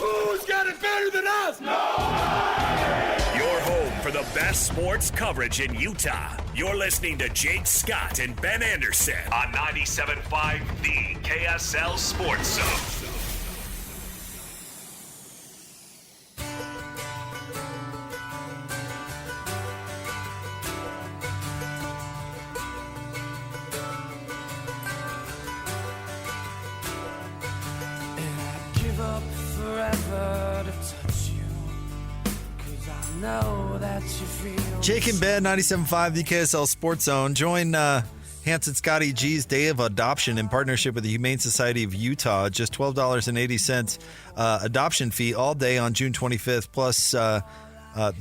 Who's got it better than us? Nobody! Your home for the best sports coverage in Utah. You're listening to Jake Scott and Ben Anderson on 97.5 The KSL Sports Zone. Jake and Ben, 97.5, the KSL Sports Zone. Join Hanson Scotty G's Day of Adoption in partnership with the Humane Society of Utah. Just $12.80 adoption fee all day on June 25th. Plus, the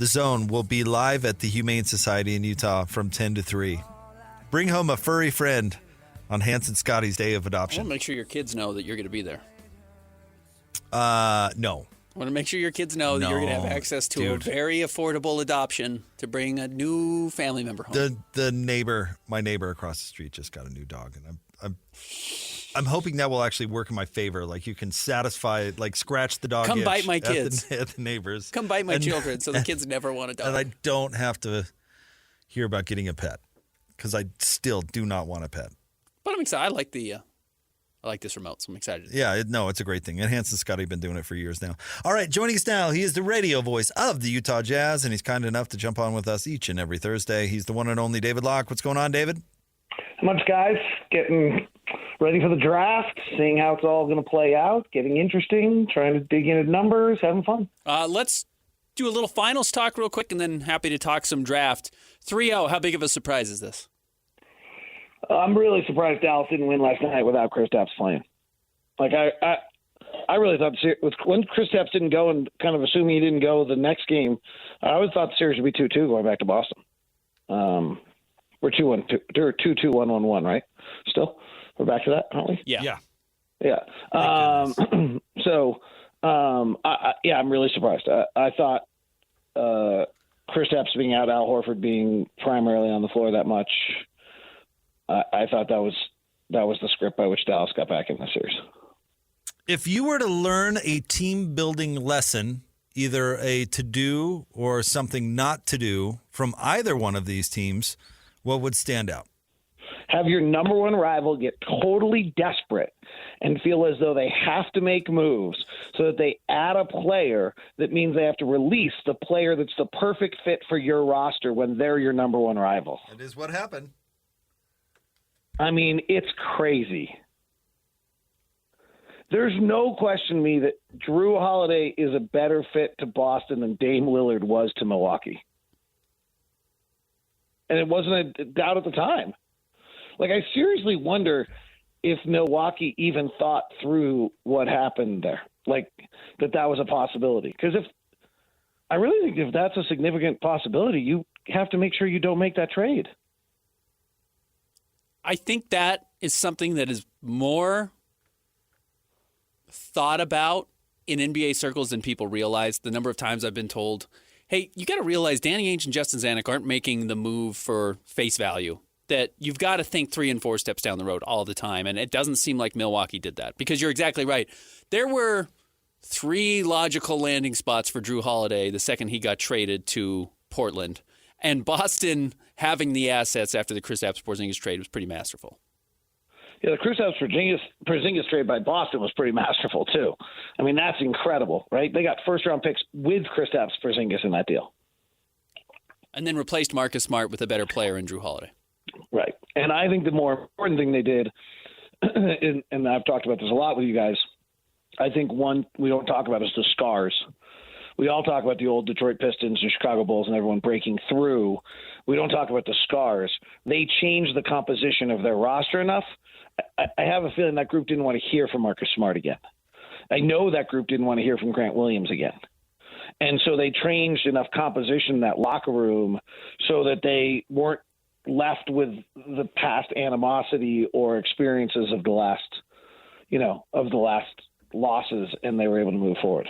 Zone will be live at the Humane Society in Utah from 10 to 3. Bring home a furry friend on Hanson Scotty's Day of Adoption. I want to make sure your kids know that you're going to be there. No. I want to make sure your kids know that you're going to have access to a very affordable adoption to bring a new family member home. My neighbor across the street just got a new dog, and I'm hoping that will actually work in my favor. Like you can satisfy, like scratch the dog. Come bite my kids at the neighbors. Come bite my children, so the kids never want a dog. And I don't have to hear about getting a pet because I still do not want a pet. But I'm excited. I like this remote, so I'm excited. Yeah, it's a great thing. And Hanson Scotty been doing it for years now. All right, joining us now, he is the radio voice of the Utah Jazz, and he's kind enough to jump on with us each and every Thursday. He's the one and only David Locke. What's going on, David? Not much, guys. Getting ready for the draft, seeing how it's all going to play out, getting interesting, trying to dig into numbers, having fun. Let's do a little finals talk real quick, and then happy to talk some draft. 3-0, how big of a surprise is this? I'm really surprised Dallas didn't win last night without Kristaps playing. Like I really thought when Kristaps didn't go, and kind of assuming he didn't go the next game, I always thought the series would be 2-2 going back to Boston. We're 2-1, 2-2, 1-1-1, right? Still, we're back to that, aren't we? Yeah. I'm really surprised. I thought Kristaps being out, Al Horford being primarily on the floor that much. I thought that was the script by which Dallas got back in the series. If you were to learn a team-building lesson, either a to-do or something not to do from either one of these teams, what would stand out? Have your number one rival get totally desperate and feel as though they have to make moves so that they add a player that means they have to release the player that's the perfect fit for your roster when they're your number one rival. It is what happened. I mean, it's crazy. There's no question to me that Drew Holiday is a better fit to Boston than Dame Lillard was to Milwaukee. And it wasn't a doubt at the time. Like, I seriously wonder if Milwaukee even thought through what happened there, like that was a possibility. Because I really think if that's a significant possibility, you have to make sure you don't make that trade. I think that is something that is more thought about in NBA circles than people realize. The number of times I've been told, hey, you got to realize Danny Ainge and Justin Zanuck aren't making the move for face value, that you've got to think 3 and 4 steps down the road all the time. And it doesn't seem like Milwaukee did that, because you're exactly right. There were 3 logical landing spots for Drew Holiday the second he got traded to Portland. And Boston having the assets after the Kristaps Porzingis trade was pretty masterful. Yeah, the Kristaps Porzingis trade by Boston was pretty masterful too. I mean, that's incredible, right? They got first-round picks with Kristaps Porzingis in that deal, and then replaced Marcus Smart with a better player in Drew Holiday. Right, and I think the more important thing they did, and I've talked about this a lot with you guys. I think one we don't talk about is the scars. We all talk about the old Detroit Pistons and Chicago Bulls and everyone breaking through. We don't talk about the scars. They changed the composition of their roster enough. I have a feeling that group didn't want to hear from Marcus Smart again. I know that group didn't want to hear from Grant Williams again. And so they changed enough composition in that locker room so that they weren't left with the past animosity or experiences of the last losses, and they were able to move forward.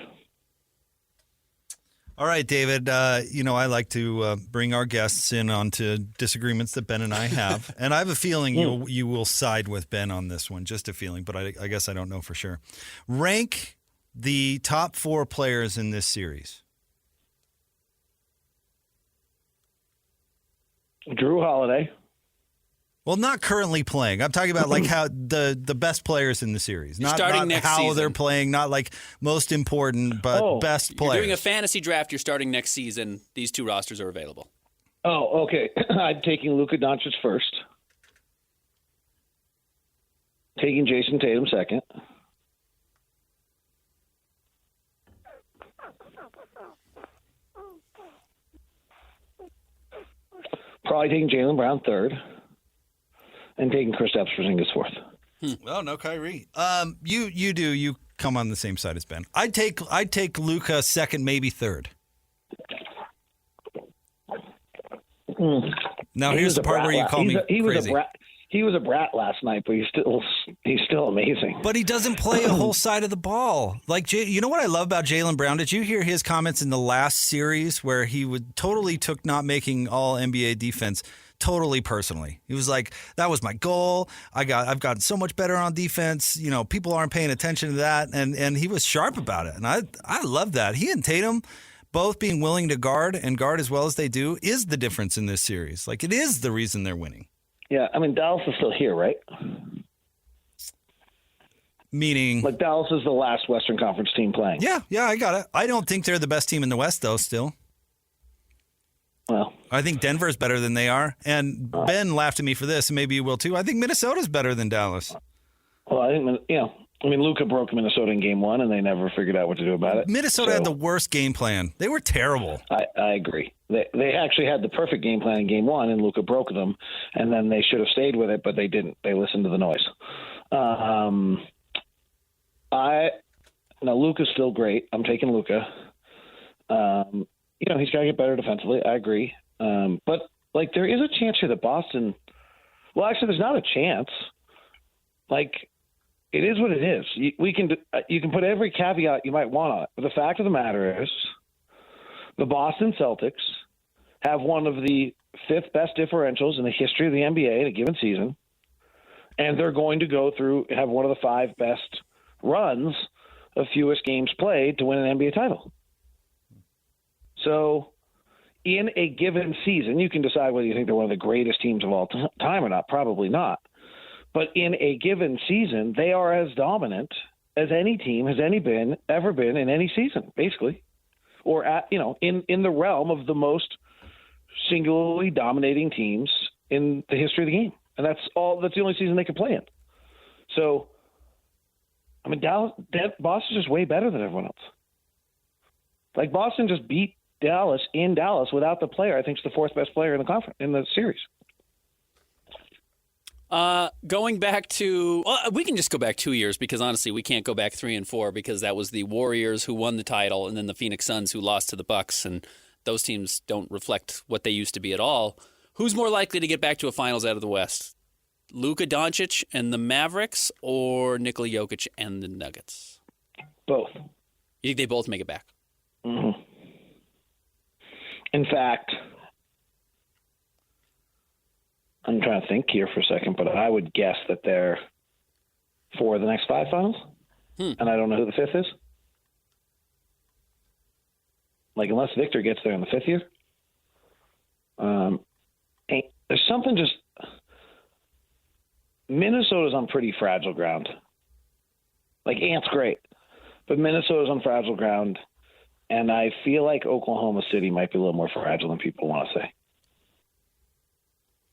All right, David, I like to bring our guests in onto disagreements that Ben and I have. And I have a feeling you will side with Ben on this one, just a feeling, but I guess I don't know for sure. Rank the top 4 players in this series. Drew Holiday. Well, not currently playing. I'm talking about like how the best players in the series. Not next how season. they're playing, not like most important, but best players. You're doing a fantasy draft. You're starting next season. These 2 rosters are available. Oh, okay. I'm taking Luka Doncic first. Taking Jason Tatum second. Probably taking Jaylen Brown third. And taking Kristaps Porzingis fourth. Well, no Kyrie. You come on the same side as Ben. I'd take Luka second, maybe third. Now here's the part where you call me crazy. He was a brat last night, but he's still amazing. But he doesn't play a whole side of the ball. Like, you know what I love about Jaylen Brown? Did you hear his comments in the last series where he totally took not making all NBA defense totally personally? He was like, that was my goal. I've gotten so much better on defense. You know, people aren't paying attention to that. And he was sharp about it. And I love that. He and Tatum both being willing to guard as well as they do is the difference in this series. Like, it is the reason they're winning. Yeah, I mean, Dallas is still here, right? Meaning? Like, Dallas is the last Western Conference team playing. Yeah, I got it. I don't think they're the best team in the West, though, still. Well, I think Denver's better than they are. And Ben laughed at me for this, and maybe you will too. I think Minnesota's better than Dallas. Well, I think, Luka broke Minnesota in game 1, and they never figured out what to do about it. Minnesota had the worst game plan. They were terrible. I agree. They actually had the perfect game plan in game 1, and Luka broke them, and then they should have stayed with it, but they didn't. They listened to the noise. Now Luka's still great. I'm taking Luka. He's got to get better defensively. I agree. But like, there is a chance here that Boston. Well, actually, there's not a chance. Like, it is what it is. You can put every caveat you might want on it, but the fact of the matter is, the Boston Celtics have one of the 5th best differentials in the history of the NBA in a given season, and they're going to have one of the 5 best runs of fewest games played to win an NBA title. So, in a given season, you can decide whether you think they're one of the greatest teams of all time or not. Probably not. But in a given season, they are as dominant as any team has ever been in any season, basically, or in the realm of the most singularly dominating teams in the history of the game, and that's the only season they could play in. So, I mean, Boston's just way better than everyone else. Like, Boston just beat Dallas in Dallas without the player. I think it's the 4th best player in the series. Going back to, we can just go back 2 years because honestly, we can't go back 3 and 4 because that was the Warriors who won the title and then the Phoenix Suns who lost to the Bucks, and those teams don't reflect what they used to be at all. Who's more likely to get back to a finals out of the West? Luka Doncic and the Mavericks or Nikola Jokic and the Nuggets? Both. You think they both make it back? Mm-hmm. In fact, I'm trying to think here for a second, but I would guess that they're for the next 5 finals, and I don't know who the 5th is. Like, unless Victor gets there in the 5th year. There's something just – Minnesota's on pretty fragile ground. Like, Ant's great, but Minnesota's on fragile ground, and I feel like Oklahoma City might be a little more fragile than people want to say.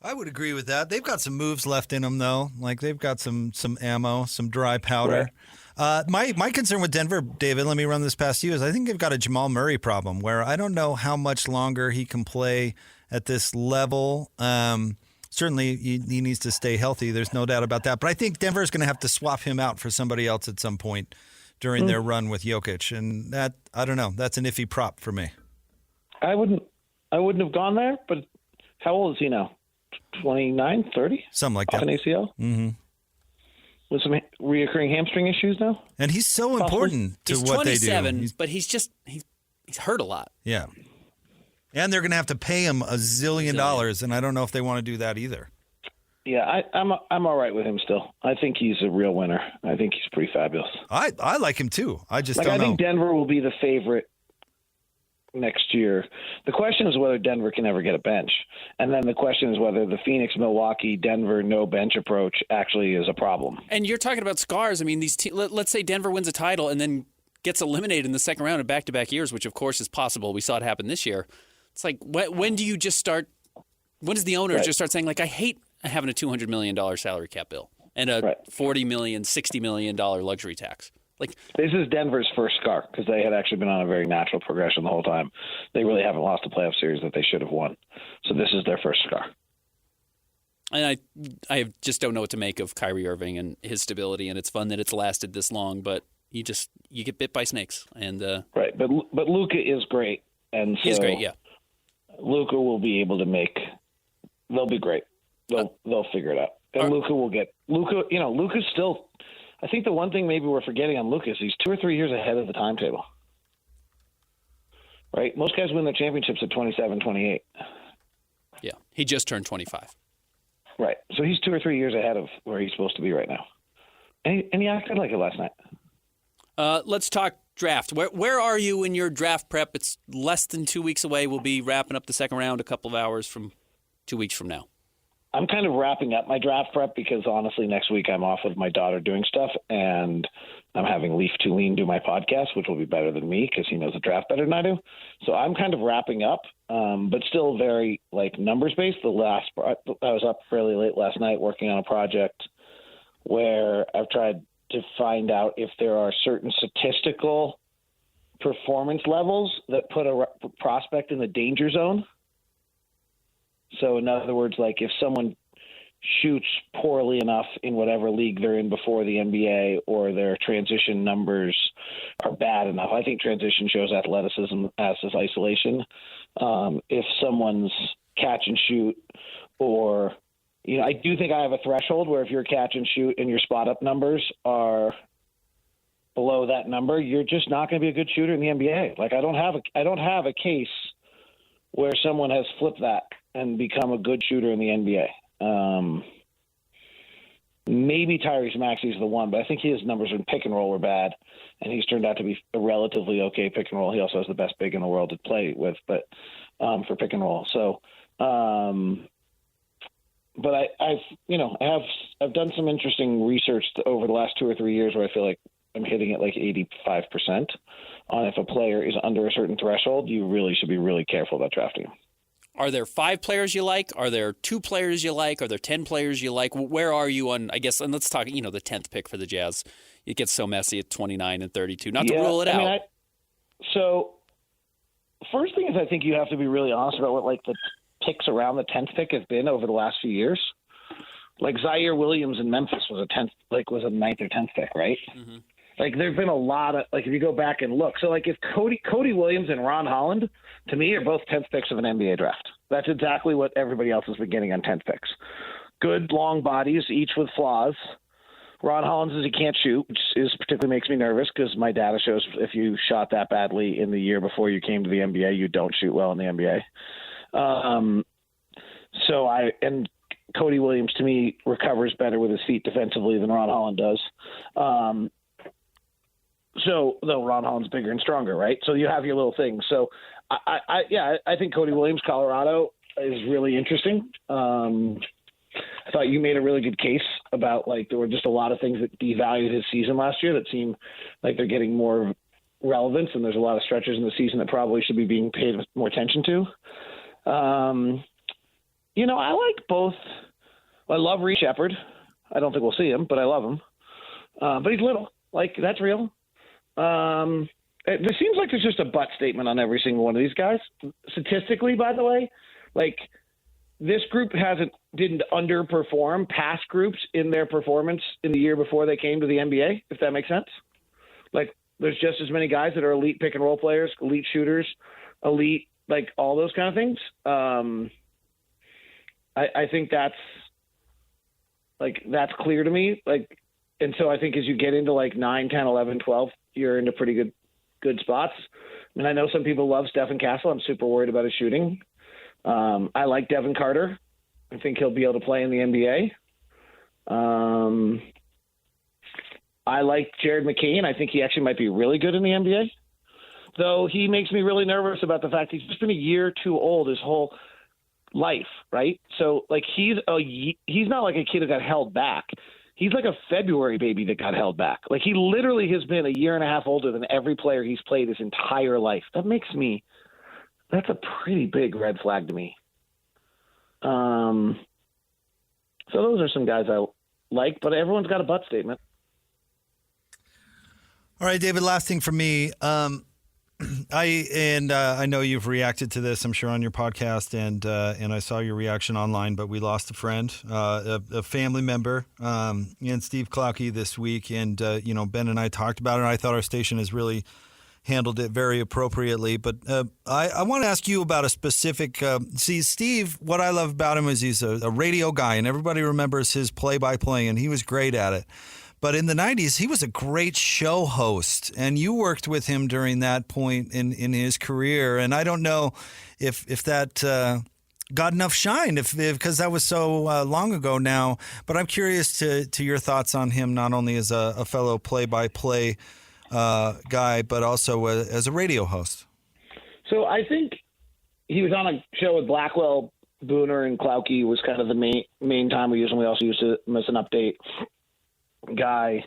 I would agree with that. They've got some moves left in them, though. Like, they've got some ammo, some dry powder. Right. My concern with Denver, David, let me run this past you, is I think they've got a Jamal Murray problem where I don't know how much longer he can play at this level. Certainly, he needs to stay healthy. There's no doubt about that. But I think Denver's going to have to swap him out for somebody else at some point during their run with Jokic. And that, I don't know, that's an iffy prop for me. I wouldn't have gone there, but how old is he now? 29, 30? Something like that. Off an ACL? Mm-hmm. With some reoccurring hamstring issues now? And he's so important to what they do. He's 27, but he's hurt a lot. Yeah. And they're going to have to pay him $1 zillion, and I don't know if they want to do that either. Yeah, I'm all right with him still. I think he's a real winner. I think he's pretty fabulous. I like him too. I just like, don't I know. think Denver will be the favorite next year. The question is whether Denver can ever get a bench. And then the question is whether the Phoenix, Milwaukee, Denver no bench approach actually is a problem. And you're talking about scars. I mean, let's say Denver wins a title and then gets eliminated in the second round in back-to-back years, which of course is possible. We saw it happen this year. It's like, when do you just start? When does the owner just start saying, like, I hate having a $200 million salary cap bill and a $40 million, $60 million luxury tax? Like, this is Denver's first scar because they had actually been on a very natural progression the whole time. They really haven't lost a playoff series that they should have won. So this is their first scar. And I just don't know what to make of Kyrie Irving and his stability, and it's fun that it's lasted this long, but you get bit by snakes. And right, but Luka is great, and so he's great. Yeah, Luka will be able to make. They'll be great. They'll figure it out, and Luka will get Luka. You know, Luka's still. I think the one thing maybe we're forgetting on Luka is he's 2 or 3 years ahead of the timetable. Right, most guys win their championships at 27, 28. Yeah, he just turned 25. Right, so he's 2 or 3 years ahead of where he's supposed to be right now, and he acted like it last night. Let's talk draft. Where are you in your draft prep? It's less than 2 weeks away. We'll be wrapping up the second round a couple of hours from 2 weeks from now. I'm kind of wrapping up my draft prep because honestly, next week I'm off with my daughter doing stuff, and I'm having Leaf Tulane do my podcast, which will be better than me because he knows the draft better than I do. So I'm kind of wrapping up, but still very like numbers based. I was up fairly late last night working on a project where I've tried to find out if there are certain statistical performance levels that put a prospect in the danger zone. So in other words, like if someone shoots poorly enough in whatever league they're in before the NBA, or their transition numbers are bad enough. I think transition shows athleticism as does isolation. If someone's catch and shoot, or, you know, I do think I have a threshold where if your catch and shoot and your spot up numbers are below that number, you're just not going to be a good shooter in the NBA. Like I don't have a case where someone has flipped that and become a good shooter in the NBA. Maybe Tyrese Maxey's the one, but I think his numbers in pick and roll were bad, and he's turned out to be a relatively okay pick and roll. He also has the best big in the world to play with, but for pick and roll. So, but I've done some interesting research over the last 2 or 3 years where I feel like I'm hitting it like 85% on if a player is under a certain threshold, you really should be really careful about drafting him. Are there 5 players you like? Are there 2 players you like? Are there 10 players you like? Where are you on, I guess, and let's talk, the 10th pick for the Jazz. It gets so messy at 29 and 32. Not to rule it out. So first thing is I think you have to be really honest about what like the picks around the 10th pick have been over the last few years. Like Zaire Williams in Memphis was a 9th or 10th pick, right? Mm-hmm. Like there've been a lot of, like if you go back and look, so like if Cody Williams and Ron Holland, to me, are both 10th picks of an NBA draft. That's exactly what everybody else has been getting on 10th picks. Good long bodies, each with flaws. Ron Holland says he can't shoot, which particularly makes me nervous because my data shows if you shot that badly in the year before you came to the NBA, you don't shoot well in the NBA. And Cody Williams to me recovers better with his feet defensively than Ron Holland does. So though Ron Holland's bigger and stronger, right? So you have your little things. So I think Cody Williams, Colorado, is really interesting. I thought you made a really good case about like there were just a lot of things that devalued his season last year that seem like they're getting more relevance, and there's a lot of stretches in the season that probably should be being paid more attention to. I like both. I love Reed Shepherd. I don't think we'll see him, but I love him. But he's little. Like, that's real. It seems like there's just a butt statement on every single one of these guys. Statistically, by the way, like this group didn't underperform past groups in their performance in the year before they came to the NBA, if that makes sense. Like there's just as many guys that are elite pick and roll players, elite shooters, elite, like all those kind of things. I think that's clear to me. Like, and so I think as you get into like 9, 10, 11, 12, you're into pretty good spots. I mean, I know some people love Stephen Castle. I'm super worried about his shooting. I like Devin Carter. I think he'll be able to play in the NBA. I like Jared McCain. I think he actually might be really good in the NBA. Though he makes me really nervous about the fact he's just been a year too old his whole life, right? So, like, he's not like a kid who got held back. He's like a February baby that got held back. Like, he literally has been a year and a half older than every player he's played his entire life. That's a pretty big red flag to me. So those are some guys I like, but everyone's got a butt statement. All right, David, last thing for me. I know you've reacted to this, I'm sure, on your podcast, and I saw your reaction online. But we lost a friend, a family member, and Steve Klauke this week, and Ben and I talked about it. And I thought our station has really handled it very appropriately. But I want to ask you about a specific. See, Steve, what I love about him is he's a radio guy, and everybody remembers his play-by-play, and he was great at it. But in the 90s, he was a great show host, and you worked with him during that point in his career. And I don't know if that got enough shine because that was so long ago now. But I'm curious to your thoughts on him, not only as a fellow play-by-play guy, but also as a radio host. So I think he was on a show with Blackwell, Booner, and Klauke was kind of the main time we used him. We also used him as an update guy.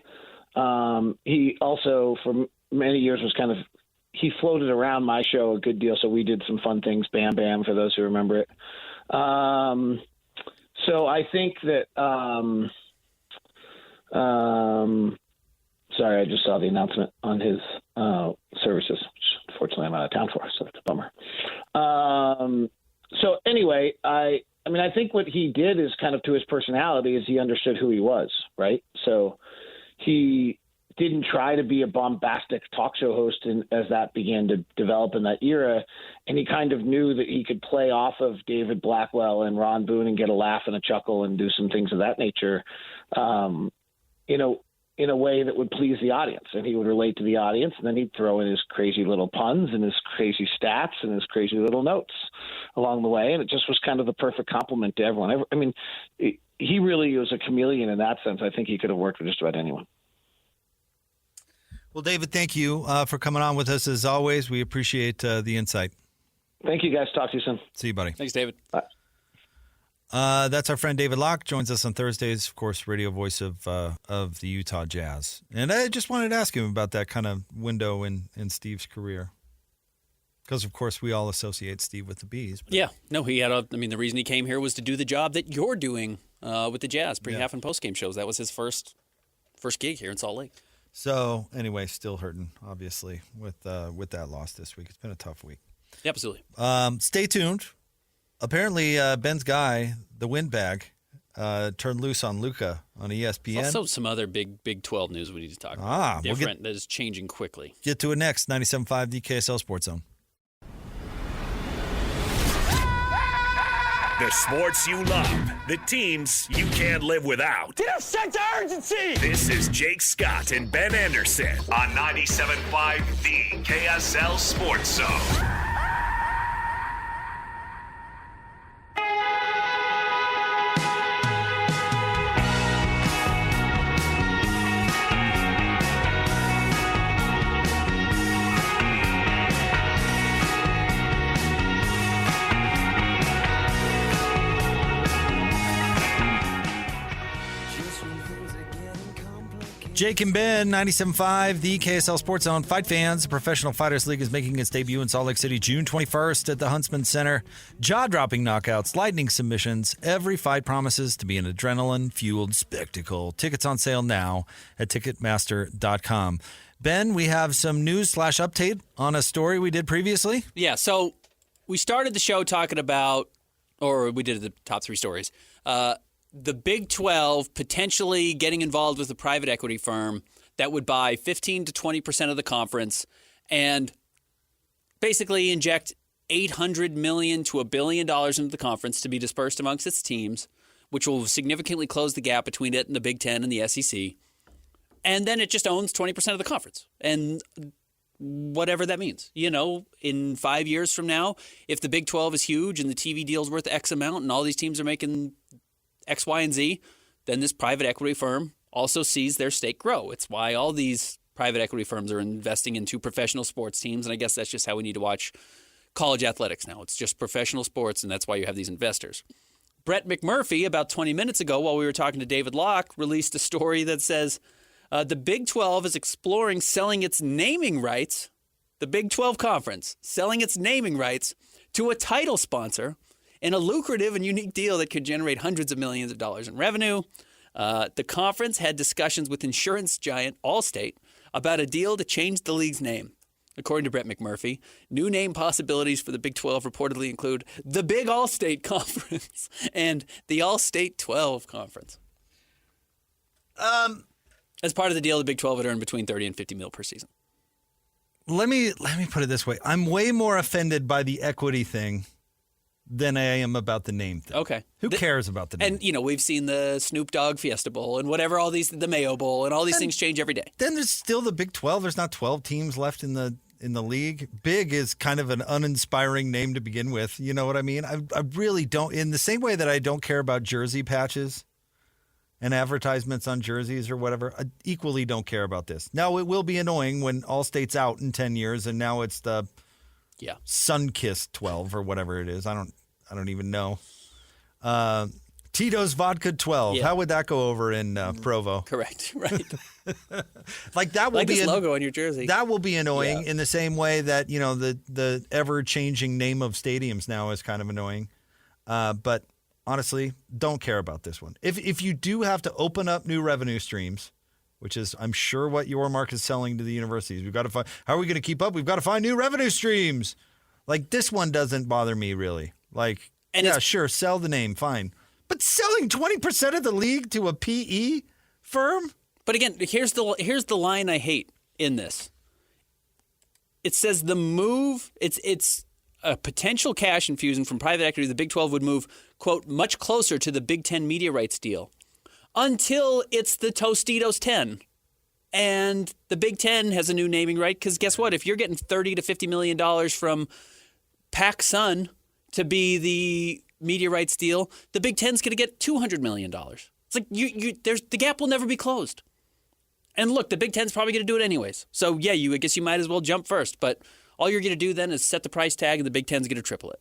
He also for many years was he floated around my show a good deal, so we did some fun things. Bam Bam, for those who remember it. So I think that sorry, I just saw the announcement on his services, which unfortunately I'm out of town for, so it's a bummer. So anyway, I think what he did is kind of to his personality is he understood who he was, right? So he didn't try to be a bombastic talk show host as that began to develop in that era. And he kind of knew that he could play off of David Blackwell and Ron Boone and get a laugh and a chuckle and do some things of that nature, in a way that would please the audience. And he would relate to the audience, and then he'd throw in his crazy little puns and his crazy stats and his crazy little notes along the way. And it just was kind of the perfect compliment to everyone. I mean, he really was a chameleon in that sense. I think he could have worked with just about anyone. Well, David, thank you for coming on with us as always. We appreciate the insight. Thank you, guys. Talk to you soon. See you, buddy. Thanks, David. Bye. That's our friend David Locke. Joins us on Thursdays, of course, radio voice of the Utah Jazz. And I just wanted to ask him about that kind of window in Steve's career. Because, of course, we all associate Steve with the Bees. Yeah. No, he had the reason he came here was to do the job that you're doing with the Jazz, pre-half and post-game shows. That was his first gig here in Salt Lake. So, anyway, still hurting, obviously, with that loss this week. It's been a tough week. Yeah, absolutely. Stay tuned. Apparently, Ben's guy, the windbag, turned loose on Luka on ESPN. Also, some other Big 12 news we need to talk about. That is changing quickly. Get to it next. 97.5 the KSL Sports Zone. The sports you love, the teams you can't live without. Get a sense of urgency! This is Jake Scott and Ben Anderson on 97.5 the KSL Sports Zone. Jake and Ben, 97.5, the KSL Sports Zone. Fight fans, the Professional Fighters League is making its debut in Salt Lake City June 21st at the Huntsman Center. Jaw-dropping knockouts, lightning submissions. Every fight promises to be an adrenaline-fueled spectacle. Tickets on sale now at Ticketmaster.com. Ben, we have some news/update on a story we did previously. Yeah, so we started the show talking about, or we did the top three stories, the Big 12 potentially getting involved with a private equity firm that would buy 15 to 20% of the conference and basically inject $800 million to $1 billion into the conference to be dispersed amongst its teams, which will significantly close the gap between it and the Big 10 and the SEC. And then it just owns 20% of the conference. And whatever that means. In 5 years from now, if the Big 12 is huge and the TV deal's worth X amount and all these teams are making X, Y, and Z, then this private equity firm also sees their stake grow. It's why all these private equity firms are investing into professional sports teams, and I guess that's just how we need to watch college athletics now. It's just professional sports, and that's why you have these investors. Brett McMurphy, about 20 minutes ago, while we were talking to David Locke, released a story that says the Big 12 is exploring selling its naming rights, the Big 12 Conference, selling its naming rights to a title sponsor in a lucrative and unique deal that could generate hundreds of millions of dollars in revenue. The conference had discussions with insurance giant Allstate about a deal to change the league's name. According to Brett McMurphy, new name possibilities for the Big 12 reportedly include the Big Allstate Conference and the Allstate 12 Conference. As part of the deal, the Big 12 would earn between $30 and $50 million per season. Let me put it this way. I'm way more offended by the equity thing than I am about the name thing. Okay. Who cares about the name? And, we've seen the Snoop Dogg Fiesta Bowl and whatever, the Mayo Bowl, and all these things change every day. Then there's still the Big 12. There's not 12 teams left in the league. Big is kind of an uninspiring name to begin with. You know what I mean? I really don't. In the same way that I don't care about jersey patches and advertisements on jerseys or whatever, I equally don't care about this. Now, it will be annoying when Allstate's out in 10 years and now it's the Sunkist 12 or whatever it is. I don't even know. Tito's Vodka 12. Yeah. How would that go over in Provo? Correct. Right. That will be this logo on your jersey. That will be annoying in the same way that the ever changing name of stadiums now is kind of annoying. But honestly, don't care about this one. If you do have to open up new revenue streams, which is I'm sure what Yormark is selling to the universities, we've got to find. How are we going to keep up? We've got to find new revenue streams. Like this one doesn't bother me really. Like, sure, sell the name, fine. But selling 20% of the league to a PE firm? But again, here's the line I hate in this. It says the move, it's a potential cash infusion from private equity. The Big 12 would move, quote, much closer to the Big 10 media rights deal until it's the Tostitos 10. And the Big 10 has a new naming right because guess what? If you're getting $30 to $50 million from PacSun to be the media rights deal, the Big Ten's going to get $200 million. It's like the gap will never be closed. And look, the Big Ten's probably going to do it anyways. So yeah, I guess you might as well jump first. But all you're going to do then is set the price tag, and the Big Ten's going to triple it.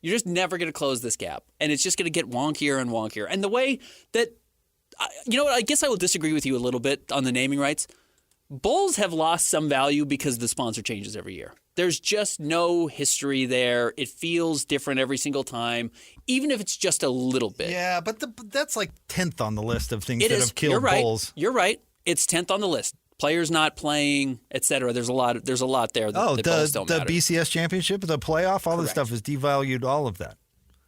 You're just never going to close this gap, and it's just going to get wonkier and wonkier. And the way that, I guess I will disagree with you a little bit on the naming rights. Bulls have lost some value because the sponsor changes every year. There's just no history there. It feels different every single time, even if it's just a little bit. Yeah, but that's like 10th on the list of things that have killed Bulls. You're right. It's 10th on the list. Players not playing, et cetera. There's a lot there that Bulls don't matter. The BCS championship, the playoff, all this stuff has devalued all of that.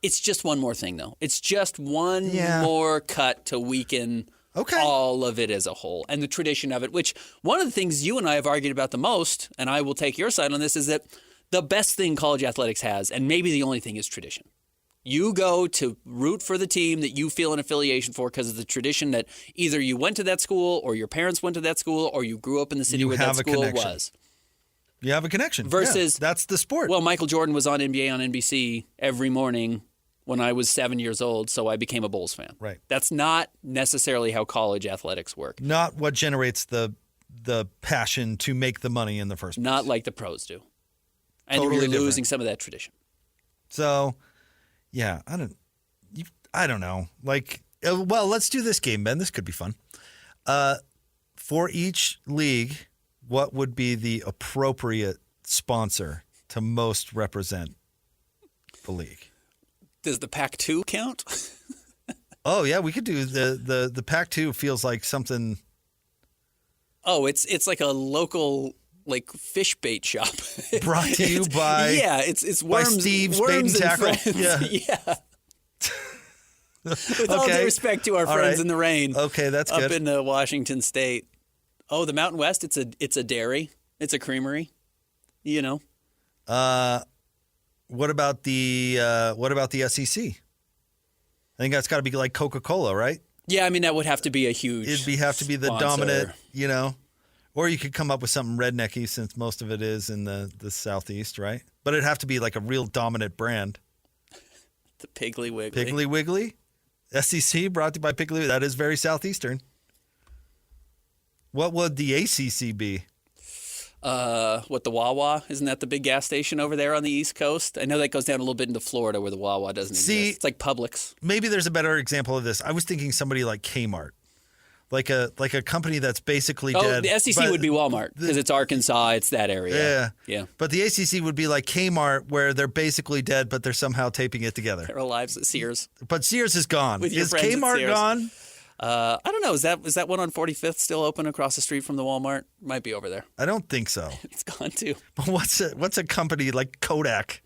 It's just one more thing, though. It's just one more cut to weaken all of it as a whole and the tradition of it, which one of the things you and I have argued about the most, and I will take your side on this, is that the best thing college athletics has, and maybe the only thing, is tradition. You go to root for the team that you feel an affiliation for because of the tradition that either you went to that school or your parents went to that school or you grew up in the city where that school was. You have a connection. Versus, that's the sport. Well, Michael Jordan was on NBA on NBC every morning when I was 7 years old, so I became a Bulls fan. Right. That's not necessarily how college athletics work. Not what generates the passion to make the money in the first place. Not like the pros do. And Totally you're losing different. some of that tradition. So, yeah, I don't know. Like, well, let's do this game, Ben. This could be fun. For each league, what would be the appropriate sponsor to most represent the league? Does the Pac-2 count? Oh yeah, we could do the Pac-2. Feels like something. Oh, it's like a local like fish bait shop. Brought to you by it's by worms, Steve's worms Bait and Tackle. Friends. Yeah. With all due respect to our friends in the rain. Okay, that's up good. in Washington State. Oh, the Mountain West. It's a dairy. It's a creamery. You know. What about the SEC? I think that's got to be like Coca-Cola, right? Yeah, I mean that would have to be a huge. It'd have to be the sponsor. dominant, Or you could come up with something rednecky since most of it is in the Southeast, right? But it'd have to be like a real dominant brand. The Piggly Wiggly. Piggly Wiggly? SEC brought to you by Piggly Wiggly. That is very Southeastern. What would the ACC be? What, the Wawa? Isn't that the big gas station over there on the East Coast? I know that goes down a little bit into Florida where the Wawa doesn't exist. It's like Publix. Maybe there's a better example of this. I was thinking somebody like Kmart. Like a company that's basically dead. The SEC would be Walmart because it's Arkansas. It's that area. Yeah. But the ACC would be like Kmart, where they're basically dead, but they're somehow taping it together. They're alive at Sears. But Sears is gone. With your Is friends at Kmart Sears. gone? I don't know. Is that one on 45th still open across the street from the Walmart? Might be over there. I don't think so. It's gone too. But what's a company like Kodak?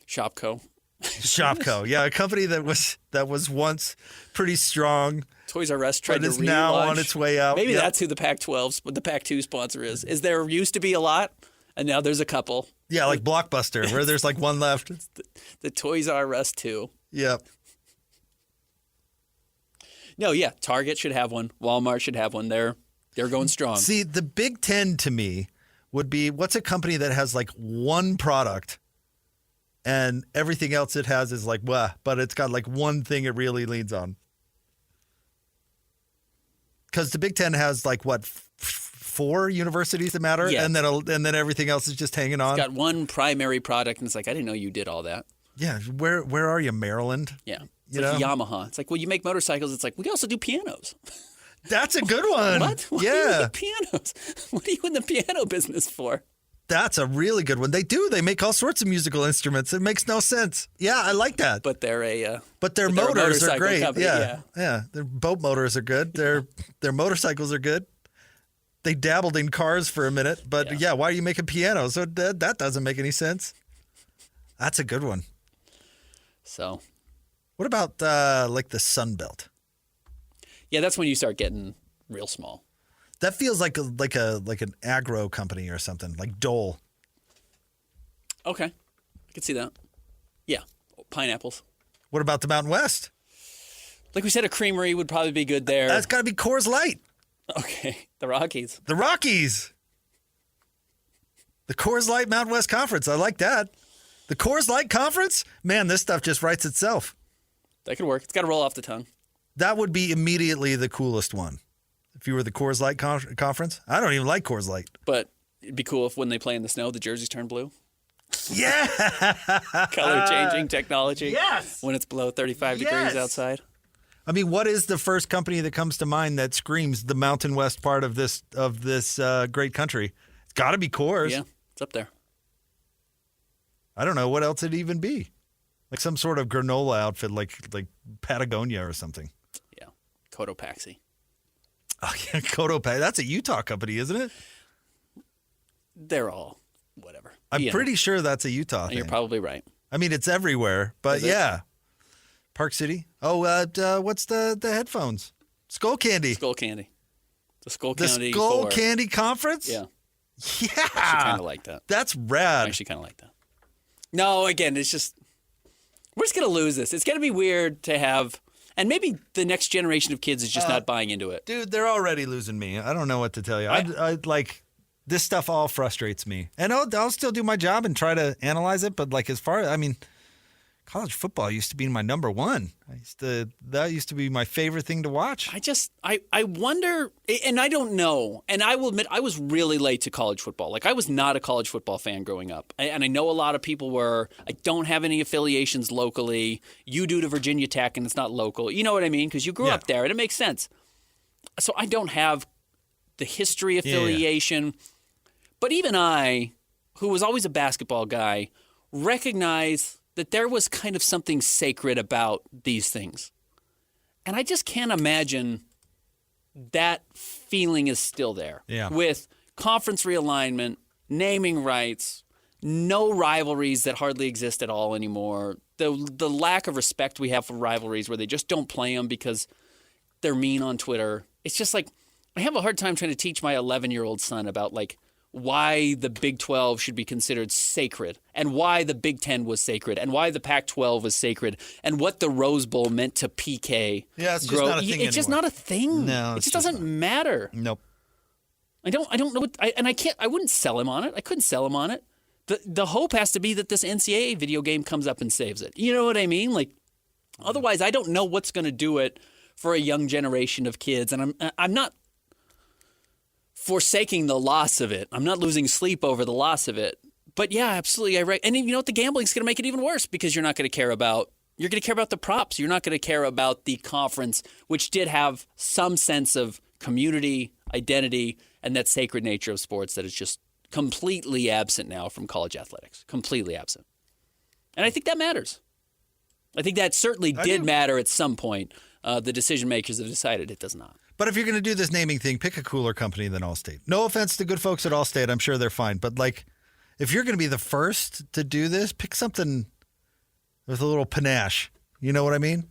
Shopco. Shopco. Yeah, a company that was once pretty strong. Toys R Us tried But to is now relaunch. on its way out. Maybe Yep. that's who the Pac-2 sponsor is. Is there used to be a lot, and now there's a couple. Yeah, like Blockbuster, where there's like one left. The Toys R Us 2. Yep. No, yeah, Target should have one. Walmart should have one. They're going strong. See, the Big Ten to me would be, what's a company that has like one product and everything else it has is like, but it's got like one thing it really leans on. Because the Big Ten has like what, 4 universities that matter, Yeah. and then everything else is just hanging on. It's got one primary product, and it's like, I didn't know you did all that. Yeah, where are you, Maryland? Yeah. It's You like know? Yamaha. It's like, well, you make motorcycles. It's like, we also do pianos. That's a good one. What? Why do you Yeah, make pianos? What are you in the piano business for? that's a really good one. They do. They make all sorts of musical instruments. It makes no sense. Yeah, I like that. But they're a But their But they're a motors are motorcycle great. company, Yeah. Their boat motors are good. Their motorcycles are good. They dabbled in cars for a minute, but yeah, why are you making pianos? So that doesn't make any sense. That's a good one. so. What about like the Sun Belt? Yeah, that's when you start getting real small. That feels like an agro company or something, like Dole. Okay, I can see that. Yeah, pineapples. What about the Mountain West? Like we said, a creamery would probably be good there. That's got to be Coors Light. Okay, the Rockies. The Rockies. The Coors Light Mountain West Conference. I like that. The Coors Light Conference? Man, this stuff just writes itself. That could work. It's got to roll off the tongue. That would be immediately the coolest one. If you were the Coors Light Conference. I don't even like Coors Light. But it'd be cool if when they play in the snow, the jerseys turn blue. Yeah. Color changing technology. Yes. When it's below 35 degrees outside. I mean, what is the first company that comes to mind that screams the Mountain West part of this great country? It's got to be Coors. Yeah, it's up there. I don't know what else it'd even be. Like some sort of granola outfit, like Patagonia or something. Yeah, Cotopaxi. Oh yeah, Cotopaxi. That's a Utah company, isn't it? They're all whatever. I'm pretty sure that's a Utah thing. You're probably right. I mean, it's everywhere, but Is it? yeah. Park City. Oh, what's the headphones? Skull Candy. Skull Candy. The Skull The Candy. Skull 4. Candy Conference? Yeah. Yeah. I kind of like that. That's I rad. actually kind of like that. No, again, it's just we're just gonna lose this. It's gonna be weird to have, and maybe the next generation of kids is just not buying into it. Dude, they're already losing me. I don't know what to tell you. I like this stuff all frustrates me. And I'll still do my job and try to analyze it, but like as far as, I mean, college football used to be my number one. That used to be my favorite thing to watch. I wonder, and I don't know, and I will admit I was really late to college football. Like I was not a college football fan growing up, and I know a lot of people were. I don't have any affiliations locally. You do to Virginia Tech, and it's not local. You know what I mean? Because you grew up there, and it makes sense. So I don't have the history affiliation, but even I, who was always a basketball guy, recognize that there was kind of something sacred about these things. And I just can't imagine that feeling is still there. Yeah. With conference realignment, naming rights, no rivalries that hardly exist at all anymore, the lack of respect we have for rivalries where they just don't play them because they're mean on Twitter. It's just like, I have a hard time trying to teach my 11-year-old son about like why the Big 12 should be considered sacred and why the Big 10 was sacred and why the Pac-12 was sacred and what the Rose Bowl meant to PK. Yeah, it's just not a thing It's just anymore. not a thing. No, it it's just just doesn't matter. Nope. I don't know what I wouldn't sell him on it. I couldn't sell him on it. The hope has to be that this NCAA video game comes up and saves it. You know what I mean? Like, otherwise, I don't know what's going to do it for a young generation of kids. And I'm not forsaking the loss of it. I'm not losing sleep over the loss of it. But yeah, absolutely. And you know what? The gambling's going to make it even worse because you're not going to care about. You're going to care about the props. You're not going to care about the conference, which did have some sense of community, identity, and that sacred nature of sports that is just completely absent now from college athletics. Completely absent. And I think that matters. I think that certainly did matter at some point. The decision makers have decided it does not. But if you're going to do this naming thing, pick a cooler company than Allstate. No offense to good folks at Allstate. I'm sure they're fine. But, like, if you're going to be the first to do this, pick something with a little panache. You know what I mean?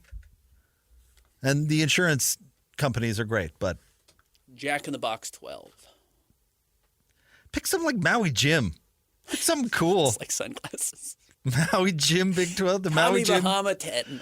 And the insurance companies are great, but Jack in the Box 12. Pick something like Maui Jim. Pick something cool. It's like sunglasses. Maui Jim Big 12, the Maui Jim. Bahama 10.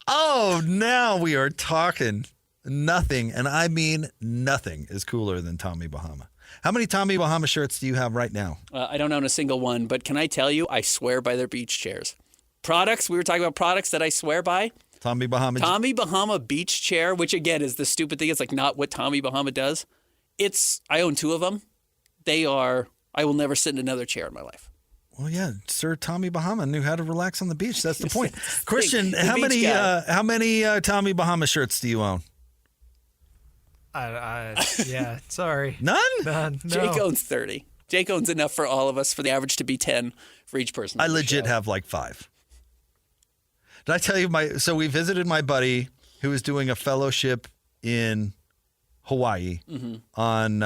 Oh, now we are talking. Nothing, and I mean nothing, is cooler than Tommy Bahama. How many Tommy Bahama shirts do you have right now? I don't own a single one, but can I tell you, I swear by their beach chairs. Products, we were talking about products that I swear by. Tommy Bahama beach chair, which again is the stupid thing. It's like not what Tommy Bahama does. I own 2 of them. I will never sit in another chair in my life. Well, yeah, Sir Tommy Bahama knew how to relax on the beach. That's the point. Christian, the how many Tommy Bahama shirts do you own? Yeah, sorry. None? No. Jake owns 30. Jake owns enough for all of us, for the average to be 10 for each person. I legit have like 5. Did I tell you so we visited my buddy who was doing a fellowship in Hawaii on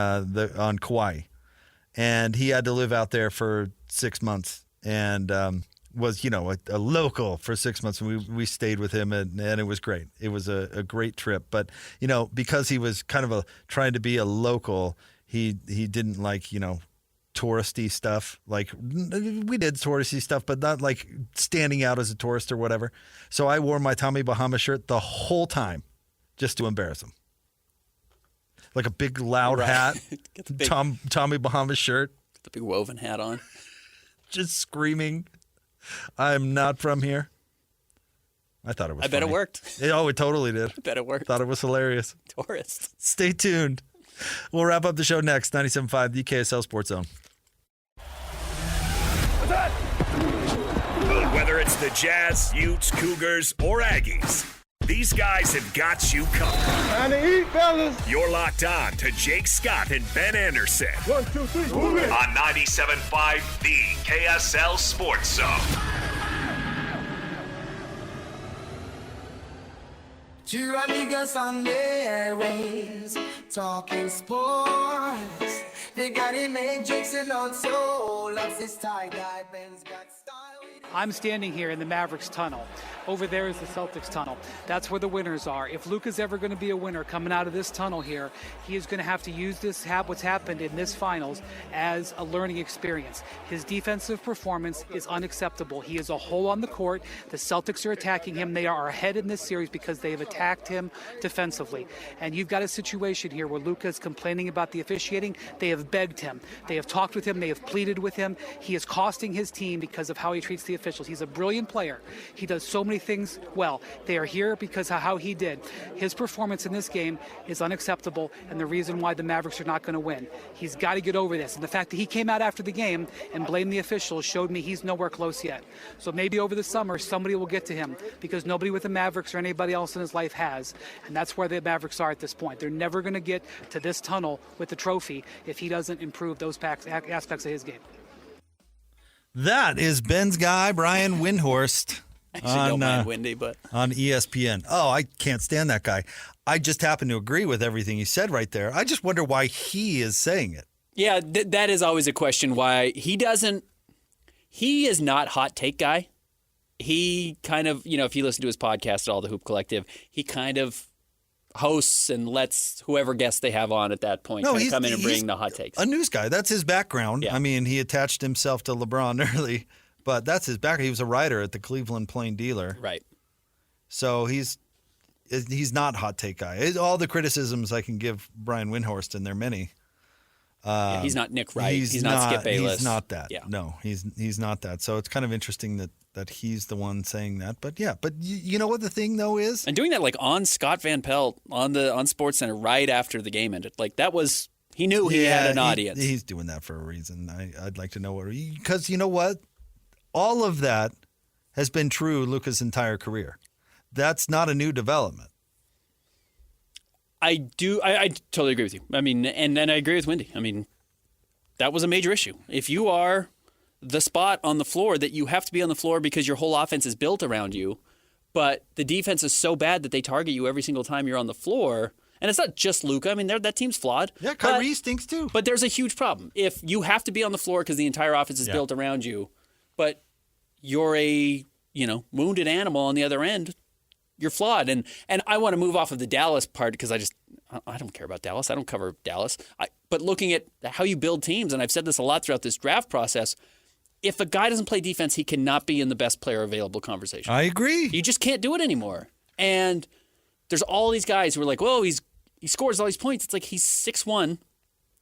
Kauai. And he had to live out there for 6 months and was, a local for 6 months. And we stayed with him and it was great. It was a great trip. But, because he was kind of trying to be a local, he didn't like, touristy stuff. Like we did touristy stuff, but not like standing out as a tourist or whatever. So I wore my Tommy Bahama shirt the whole time just to embarrass him. Like a big loud hat, Get the big, Tommy Bahama shirt. the big woven hat on. Just screaming, I'm not from here. I thought it was I bet funny. it worked. It totally did. I bet it worked. Thought it was hilarious. Tourist. Stay tuned. We'll wrap up the show next. 97.5, the KSL Sports Zone. Whether it's the Jazz, Utes, Cougars, or Aggies, these guys have got you covered. Time to eat, fellas. You're locked on to Jake Scott and Ben Anderson 1, 2, 3, move it. on 97.5, the KSL Sports Zone. Two amigos on the airwaves, talking sports. They got it made, Jason on soul. Loves his tie guy, Ben's got style. I'm standing here in the Mavericks tunnel. Over there is the Celtics tunnel. That's where the winners are. If Luka's ever going to be a winner coming out of this tunnel here, he is going to have to use what's happened in this finals as a learning experience. His defensive performance is unacceptable. He is a hole on the court. The Celtics are attacking him. They are ahead in this series because they have attacked him defensively. And you've got a situation here where Luka is complaining about the officiating. They have begged him. They have talked with him. They have pleaded with him. He is costing his team because of how he treats the officials. He's a brilliant player. He does so many things well. They are here because of how he did. His performance in this game is unacceptable and the reason why the Mavericks are not going to win. He's got to get over this. And the fact that he came out after the game and blamed the officials showed me he's nowhere close yet. So maybe over the summer somebody will get to him because nobody with the Mavericks or anybody else in his life has. And that's where the Mavericks are at this point. They're never going to get to this tunnel with the trophy if he doesn't improve those aspects of his game. That is Ben's guy, Brian Windhorst. Actually, don't mind Windy, but on ESPN. Oh, I can't stand that guy. I just happen to agree with everything he said right there. I just wonder why he is saying it. yeah, that is always a question why he doesn't. He is not hot take guy. He kind of, if you listen to his podcast at all, the Hoop Collective, he kind of hosts and lets whoever guests they have on at that point come in and bring the hot takes. A news guy. That's his background. Yeah. I mean, he attached himself to LeBron early, but that's his background. He was a writer at the Cleveland Plain Dealer. Right. So he's not hot take guy. All the criticisms I can give Brian Windhorst, and there are many, Yeah, he's not Nick Wright. He's not Skip Bayless. He's not that. Yeah. No, he's not that. So it's kind of interesting that he's the one saying that. But yeah, but you know what the thing though is, and doing that like on Scott Van Pelt on SportsCenter right after the game ended, like that was he knew he had an audience. He's doing that for a reason. I'd like to know because you know what, all of that has been true Luka's entire career. That's not a new development. I totally agree with you. I mean, and I agree with Wendy. I mean, that was a major issue. If you are the spot on the floor that you have to be on the floor because your whole offense is built around you, but the defense is so bad that they target you every single time you're on the floor. And it's not just Luka. I mean, that team's flawed. Yeah, Kyrie stinks too. But there's a huge problem. If you have to be on the floor because the entire offense is built around you, but you're a wounded animal on the other end, you're flawed. And I want to move off of the Dallas part because I don't care about Dallas. I don't cover Dallas. But looking at how you build teams, and I've said this a lot throughout this draft process, if a guy doesn't play defense, he cannot be in the best player available conversation. I agree. You just can't do it anymore. And there's all these guys who are like, whoa, he scores all these points. It's like he's 6'1", and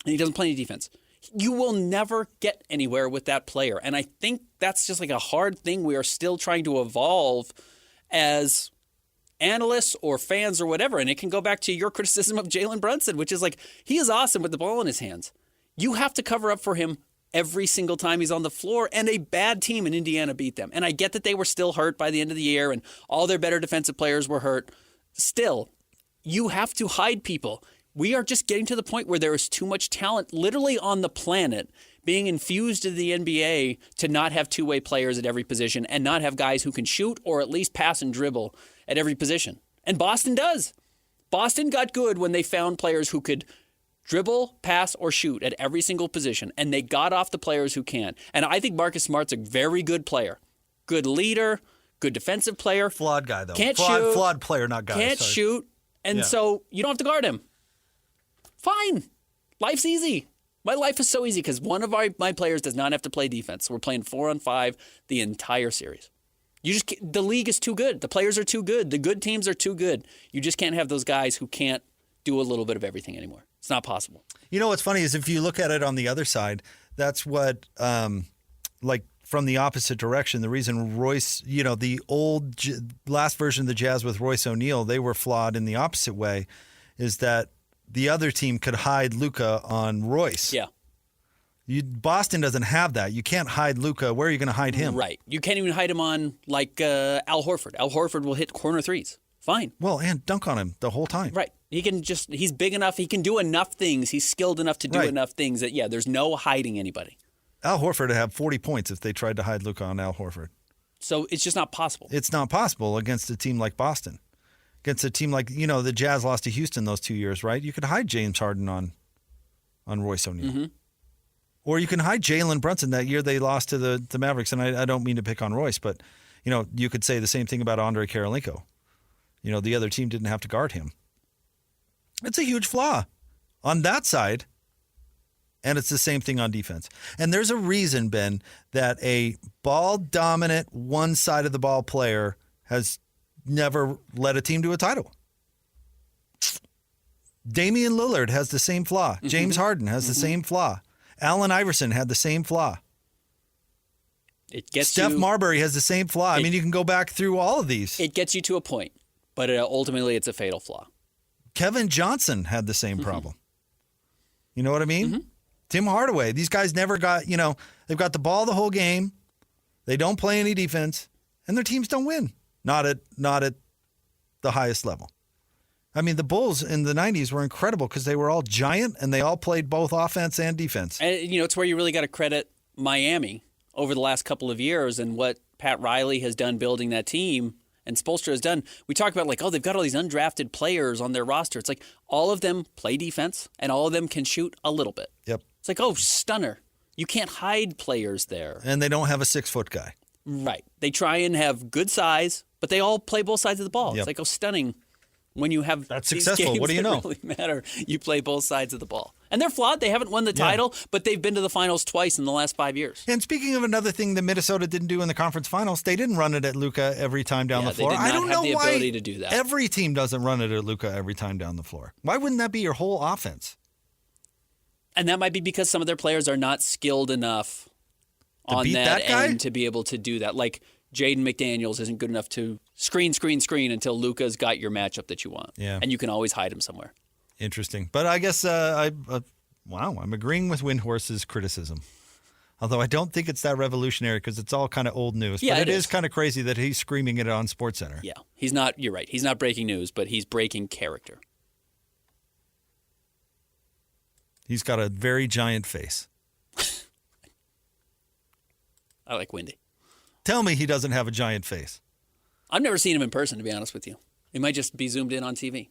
he doesn't play any defense. You will never get anywhere with that player. And I think that's just like a hard thing we are still trying to evolve as analysts or fans or whatever. And it can go back to your criticism of Jalen Brunson, which is like, he is awesome with the ball in his hands. You have to cover up for him every single time he's on the floor, and a bad team in Indiana beat them. And I get that they were still hurt by the end of the year and all their better defensive players were hurt. Still, you have to hide people. We are just getting to the point where there is too much talent literally on the planet being infused into the NBA to not have two-way players at every position and not have guys who can shoot or at least pass and dribble at every position. And Boston does. Boston got good when they found players who could dribble, pass, or shoot at every single position, and they got off the players who can. And I think Marcus Smart's a very good player. Good leader, good defensive player. Flawed guy, though. Can't shoot. Flawed player, not guy. Can't shoot. And so you don't have to guard him. Fine. Life's easy. My life is so easy because one of my players does not have to play defense. So we're playing 4-on-5 the entire series. The league is too good. The players are too good. The good teams are too good. You just can't have those guys who can't do a little bit of everything anymore. It's not possible. You know what's funny is if you look at it on the other side, that's what, like from the opposite direction, the reason Royce, the old last version of the Jazz with Royce O'Neal, they were flawed in the opposite way, is that the other team could hide Luka on Royce. Yeah. Boston doesn't have that. You can't hide Luka. Where are you going to hide him? Right. You can't even hide him on like Al Horford. Al Horford will hit corner threes. Fine. Well, and dunk on him the whole time. Right. He's big enough. He can do enough things. He's skilled enough to do enough things that, there's no hiding anybody. Al Horford would have 40 points if they tried to hide Luka on Al Horford. So it's just not possible. It's not possible against a team like Boston. Against a team like, the Jazz lost to Houston those 2 years, right? You could hide James Harden on Royce O'Neal. Mm-hmm. Or you can hide Jalen Brunson that year they lost to the Mavericks. And I don't mean to pick on Royce, but, you could say the same thing about Andre Karolinko. The other team didn't have to guard him. It's a huge flaw on that side, and it's the same thing on defense. And there's a reason, Ben, that a ball-dominant, one-side-of-the-ball player has never led a team to a title. Damian Lillard has the same flaw. Mm-hmm. James Harden has the same flaw. Allen Iverson had the same flaw. Steph Marbury has the same flaw. I mean, you can go back through all of these. It gets you to a point, but ultimately it's a fatal flaw. Kevin Johnson had the same problem. You know what I mean? Mm-hmm. Tim Hardaway. These guys never got, they've got the ball the whole game. They don't play any defense, and their teams don't win. Not at the highest level. I mean, the Bulls in the 90s were incredible because they were all giant, and they all played both offense and defense. And, it's where you really got to credit Miami over the last couple of years and what Pat Riley has done building that team and Spoelstra has done. We talk about they've got all these undrafted players on their roster. It's like all of them play defense and all of them can shoot a little bit. Yep. It's like, stunner. You can't hide players there. And they don't have a 6-foot guy. Right. They try and have good size, but they all play both sides of the ball. Yep. It's like, stunning. When you have that's these successful. Games what do you know? Really matter. You play both sides of the ball, and they're flawed. They haven't won the title, but they've been to the finals twice in the last 5 years. And speaking of another thing that Minnesota didn't do in the conference finals, they didn't run it at Luka every time down the floor. They did not I don't have know the why ability to do that. Every team doesn't run it at Luka every time down the floor. Why wouldn't that be your whole offense? And that might be because some of their players are not skilled enough on beat that that guy? end to be able to do that. Like Jaden McDaniels isn't good enough to screen until Luka's got your matchup that you want. Yeah. And you can always hide him somewhere. Interesting. But I guess I'm agreeing with Windhorst's criticism. Although I don't think it's that revolutionary because it's all kind of old news. Yeah, but it it is. is kind of crazy that he's screaming it on SportsCenter. Yeah. He's not, you're right. He's not breaking news, but he's breaking character. He's got a very giant face. I like Windy. Tell me he doesn't have a giant face. I've never seen him in person, to be honest with you. He might just be zoomed in on TV.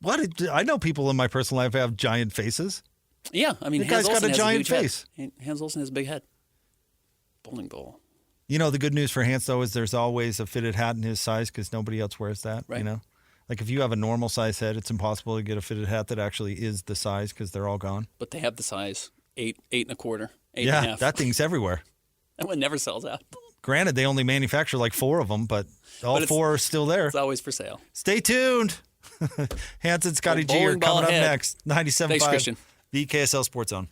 What? I know people in my personal life have giant faces. Yeah, I mean, The Hans guy's got Olsen a has giant huge head. face. Hans Olsen has a big head. Bowling ball. You know, the good news for Hans, though, is there's always a fitted hat in his size because nobody else wears that, Right. you know? Like if you have a normal size head, it's impossible to get a fitted hat that actually is the size because they're all gone. But they have the size 8 and a quarter, 8 and a Yeah, half. that thing's everywhere. That one never sells out. Granted, they only manufacture like 4 of them, but all But it's- 4 are still there. It's always for sale. Stay tuned. Hans and Scotty G are Bowling ball coming up head. next. 97.5. Thanks, Christian. The KSL Sports Zone.